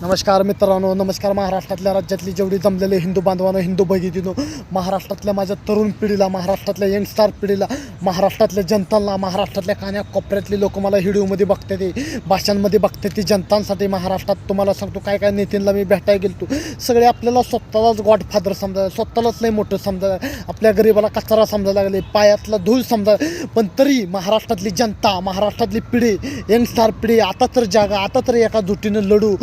नमस्कार मित्रांनो, नमस्कार महाराष्ट्रातल्या राज्यातली जेवढी जमलेले हिंदू बांधवांनो, हिंदू भगिनींनो, महाराष्ट्रातल्या माझ्या तरुण पिढीला, महाराष्ट्रातल्या यंगस्टार पिढीला, महाराष्ट्रातल्या जनतांना, महाराष्ट्रातल्या कान्याकोपऱ्यातली लोक मला व्हिडिओमध्ये बघते ते, भाषांमध्ये बघते ती जनतांसाठी. महाराष्ट्रात तुम्हाला सांगतो काय काय नेत्यांना मी भेटायला गेलो, सगळे आपल्याला स्वतःलाच गॉडफादर समजा, स्वतःलाच नाही मोठं समजा, आपल्या गरीबाला कचरा समजायला लागले, पायातला धूळ समजा. पण तरी महाराष्ट्रातली जनता, महाराष्ट्रातली पिढी, यंगस्टार पिढी, आता तर जागा, आता तर एका जुटीनं लढू.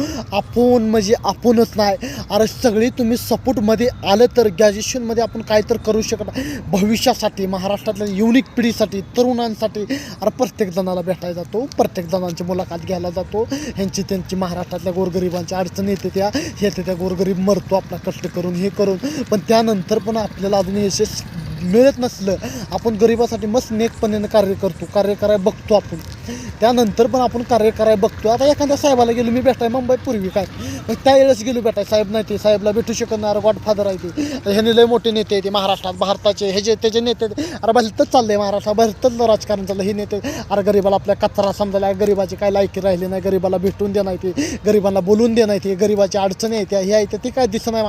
आपण म्हणजे आपणच नाही, अरे सगळी तुम्ही सपोर्टमध्ये आलं तर ग्रॅज्युएशनमध्ये आपण काय तर करू शकत. भविष्यासाठी, महाराष्ट्रातल्या युनिक पिढीसाठी, तरुणांसाठी अरे प्रत्येक जणाला भेटायला जातो, प्रत्येक जणांची मुलाखत घ्यायला जातो. त्यांची महाराष्ट्रातल्या गोरगरिबांच्या अडचणी येते त्या गोरगरीब मरतो आपला कष्ट करून हे करून. पण त्यानंतर पण आपल्याला अजून यश मिळत नसलं, आपण गरिबासाठी मस्त नेकपणे कार्य करतो, कार्य करायला बघतो. आपण त्यानंतर पण आपण कार्य करायला बघतो. आता एखाद्या साहेबाला गेलो मी भेटाय मुंबईत पूर्वी, काय मग त्यावेळेस गेलो भेटाय, साहेब नाही ते, साहेबला भेटू शकणार, गॉडफादर आहे ते, ह्याने लय मोठे नेते आहे ते महाराष्ट्रात, भारताचे हे जे त्याचे नेते. अरे भलतंच चाललंय महाराष्ट्रात, भलतंच राजकारण चाललं. हे नेते अरे गरीबाला आपल्या कचरा समजायला, गरीबाची काय लायकी राहिली नाही, गरीबाला भेटून दे नाही ते, गरीबांना बोलून दे नाही ते, गरीबाची अडचणी आहेत हे आहेत ती काय दिसत नाही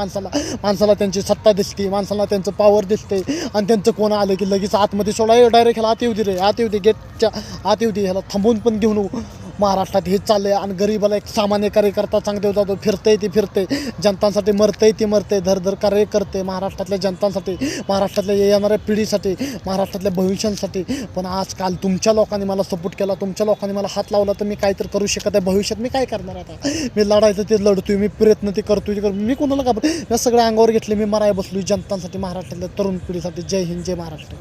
माणसाला त्यांची सत्ता दिसते, माणसाला त्यांचं पॉवर दिसते. आणि त्यांचं कोण आलं की लगेच आतमध्ये सोडा, डायरेक्ट ह्याला आत येऊ दे रे, आत येऊ दे, गेटच्या आत येऊ दे, ह्याला थांबून पण घेऊन. महाराष्ट्रात हेच चाललं आहे. आणि गरीबाला एक सामान्य कार्यकर्ता चांगले जातो, फिरतंय ते फिरते, जनतांसाठी मरतंय ते मरते, धर कार्य करते महाराष्ट्रातल्या जनतांसाठी, महाराष्ट्रातल्या येणाऱ्या पिढीसाठी, महाराष्ट्रातल्या भविष्यासाठी. पण आजकाल तुमच्या लोकांनी मला सपोर्ट केला, तुमच्या लोकांनी मला हात लावला तर मी काय तर करू शकत आहे. भविष्यात मी काय करणार आता? मी लढायचं ते लढतोय, मी प्रयत्न ते करतोय, मी कोणाला घाबर, या सगळ्या अंगावर घेतले, मी मराय बसलोय जनतांसाठी, महाराष्ट्रातल्या तरुण पिढीसाठी. जय हिंद, जय महाराष्ट्र.